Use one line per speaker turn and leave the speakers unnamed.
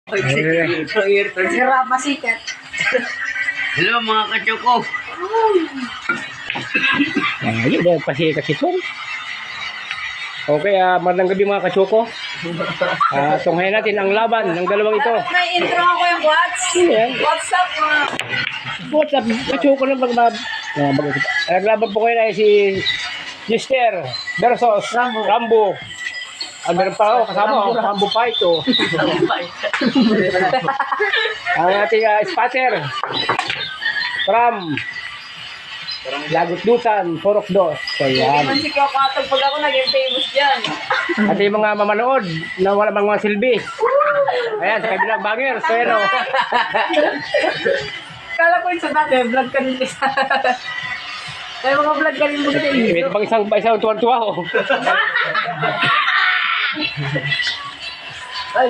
Sarap masikat.
Hello mga kachoko.
Ayun na pasi kachikon. Okay, magandang gabi mga kachoko. Tunghayan natin ang laban ng dalawang ito.
May intro ako yung What's up mga...
What's up? Kachoko lang naglaban po kayo na si Mister versus Rambo. Meron pa ako kasama Rambo Fight. Ang ating spatter from Lagot-Dutan, Porokdos. So yan.
Naman si Kakatag pag ako naging famous dyan.
At yung mga mamanood na wala bang mga silbi. Ayan, sa kabilang bangers. Pero
Kala ko yung sa dati, vlog ka rin isa. Ay, mga vlog ka rin mo kasi.
may pang isang tuwan-tuwa ko.
Ay,